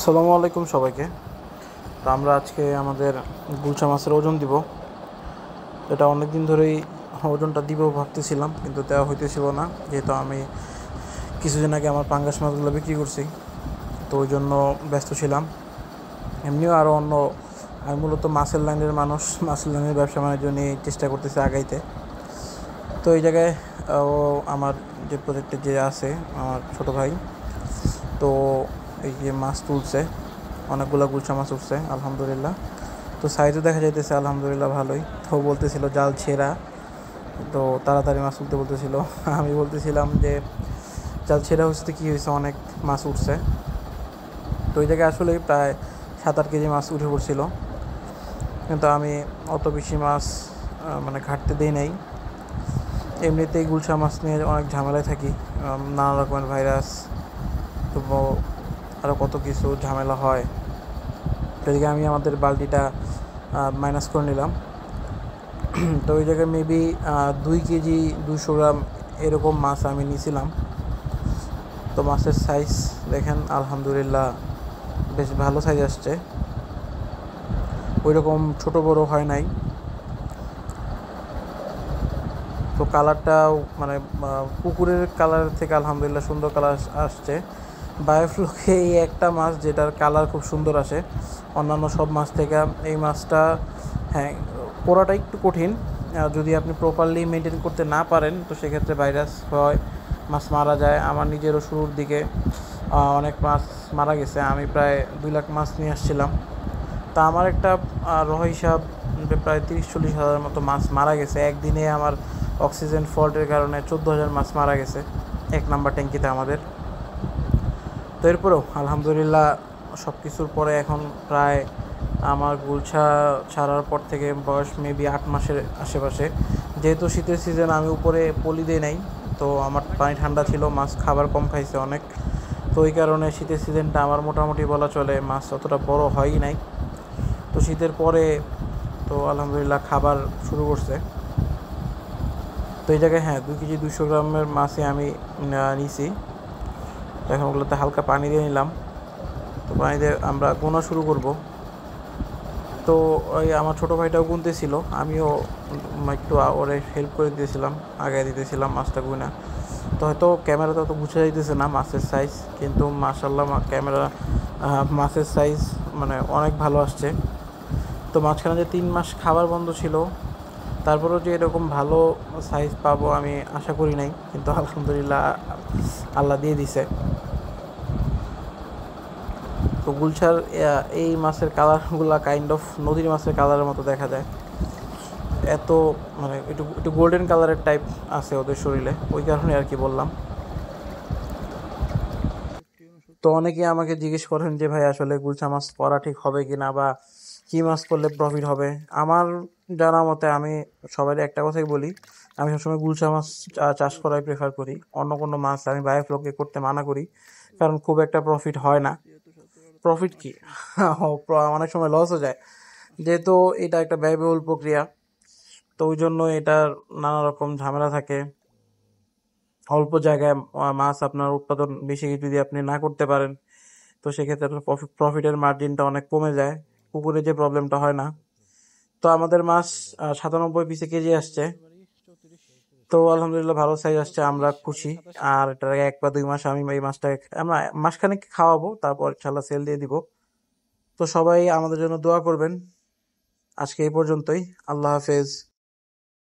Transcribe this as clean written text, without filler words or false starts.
আসসালামু আলাইকুম সবাইকে। তো আমরা আজকে আমাদের গুলশা মাছের ওজন দিব। এটা অনেক দিন ধরেই ওজনটা দিব ভাবতেছিলাম, কিন্তু দেওয়া হইতেছিল না, যেহেতু আমি কিছুদিন আগে আমার পাঙ্গাস মাছগুলো বিক্রি করছি। তো ওই জন্য ব্যস্ত ছিলাম। এমনিও আরও অন্য, আমি মূলত মাছের লাইনের মানুষ, মাছের লাইনের ব্যবসা বাণিজ্য নিয়ে চেষ্টা করতেছি আগাইতে। তো এই জায়গায় ও আমার যে প্রজেক্টে যে আছে আমার ছোটো ভাই, তো এই যে মাছ তুলছে, অনেকগুলো গুলশা মাছ উঠছে আলহামদুলিল্লাহ। তো সাইজও দেখা যাইতেছে আলহামদুলিল্লাহ ভালোই। তো বলতেছিল জাল ছেঁড়া, তো তাড়াতাড়ি মাছ তুলতে বলতেছিল। আমি বলতেছিলাম যে জাল ছেঁড়া হচ্ছে তো কী হয়েছে, অনেক মাছ উঠছে। তো ওই জায়গায় আসলে প্রায় 7-8 কেজি মাছ উঠে পড়ছিল, কিন্তু আমি অত বেশি মাছ মানে ঘাটতে দিই নাই। এমনিতেই গুলশা মাছ নিয়ে অনেক ঝামেলায় থাকি, নানা রকমের ভাইরাস, তো আরও কত কিছু ঝামেলা হয়। এদিকে আমি আমাদের বালতিটা মাইনাস করে নিলাম। তো ওই জায়গায় মেবি 2 কেজি 200 গ্রাম এরকম মাছ আমি নিয়েছিলাম। তো মাছের সাইজ দেখেন আলহামদুলিল্লাহ বেশ ভালো সাইজ আসছে, ওই রকম ছোটো বড়ো হয় নাই। তো কালারটাও মানে পুকুরের কালার থেকে আলহামদুলিল্লাহ সুন্দর কালার আসছে। বায়োফ্লোকে এই একটা মাছ যেটার কালার খুব সুন্দর আসে অন্যান্য সব মাছ থেকে। এই মাছটা, হ্যাঁ, পোড়াটা একটু কঠিন, যদি আপনি প্রপারলি মেনটেন করতে না পারেন তো সেক্ষেত্রে ভাইরাস হয়, মাছ মারা যায়। আমার নিজেরও শুরুর দিকে অনেক মাছ মারা গেছে। আমি প্রায় 2 লাখ মাছ নিয়ে আসছিলাম। তা আমার একটা হিসাব প্রায় 30-40 হাজার মতো মাছ মারা গেছে একদিনে। আমার অক্সিজেন ফল্টের কারণে 14,000 মাছ মারা গেছে 1 নাম্বার ট্যাঙ্কিতে আমাদের। তো এরপরেও আলহামদুলিল্লাহ সব কিছুর পরে এখন প্রায় আমার গুলশা ছাড়ার পর থেকে বয়স মেবি 8 মাসের আশেপাশে। যেহেতু শীতের সিজন, আমি উপরে পলি দিয়ে নাই, তো আমার পানি ঠান্ডা ছিল, মাছ খাবার কম খাইছে অনেক। তো ওই কারণে শীতের সিজনটা আমার মোটামুটি বলা চলে মাছ অতটা বড় হয়ই নাই। তো শীতের পরে তো আলহামদুলিল্লাহ খাবার শুরু করছে। তো এই জায়গায় হ্যাঁ 2 কেজি 200 গ্রামের মাছই আমি নিছি। তো এখন ওগুলোতে হালকা পানি দিয়ে নিলাম। তো পানি দিয়ে আমরা গোনা শুরু করব। তো ওই আমার ছোটো ভাইটাও গুনতেছিল, আমিও একটু ওরে হেল্প করে দিয়েছিলাম, আগে দিতেছিলাম মাছটা গুনা। তো হয়তো ক্যামেরাতে অত বুঝা যাইতেছে না মাছের সাইজ, কিন্তু মাশাল্লাহ ক্যামেরা মাছের সাইজ মানে অনেক ভালো আসছে। তো মাঝখানে যে 3 মাস খাবার বন্ধ ছিল, তারপরেও যে এরকম ভালো সাইজ পাবো আমি আশা করি নাই, কিন্তু আলহামদুলিল্লাহ আল্লাহ দিয়ে দিছে। তো গুলশার এই মাছের কালারগুলো কাইন্ড অফ নদীর মাছের কালারের মতো দেখা যায়, এত মানে একটু একটু গোল্ডেন কালারের টাইপ আছে ওদের শরীরে, ওই কারণে আর কি বললাম। তো অনেকে আমাকে জিজ্ঞেস করেন যে ভাই আসলে গুলশা মাছ করা ঠিক হবে কি না, বা কী মাছ করলে প্রফিট হবে। আমার জানা মতে আমি সবাই একটা কথাই বলি, আমি সবসময় গুলশা মাছ চাষ করাই প্রেফার করি। অন্য কোনো মাছ আমি বায়োফ্লোকে করতে মানা করি, কারণ খুব একটা প্রফিট হয় না। প্রফিট কি অনেক সময় লসও যায়, যেহেতু এটা একটা ব্যয়বহুল প্রক্রিয়া। তো ওই জন্য এটার নানা রকম ঝামেলা থাকে। অল্প জায়গায় মাছ আপনার উৎপাদন বেশি যদি আপনি না করতে পারেন, তো সেক্ষেত্রে প্রফিটের মার্জিনটা অনেক কমে যায়, পুকুরে যে প্রবলেমটা হয় না। তো আমাদের মাছ 97 পিসে কেজি আসছে। তো আলহামদুলিল্লাহ ভালো সাইজ আসছে, আমরা খুশি। আর এটার 1 বা 2 মাস আমি এই মাছটাকে আমরা মাসখানেক খাওয়াবো, তারপর ইনশাল্লাহ সেল দিয়ে দিব। তো সবাই আমাদের জন্য দোয়া করবেন। আজকে এই পর্যন্তই। আল্লাহ হাফেজ।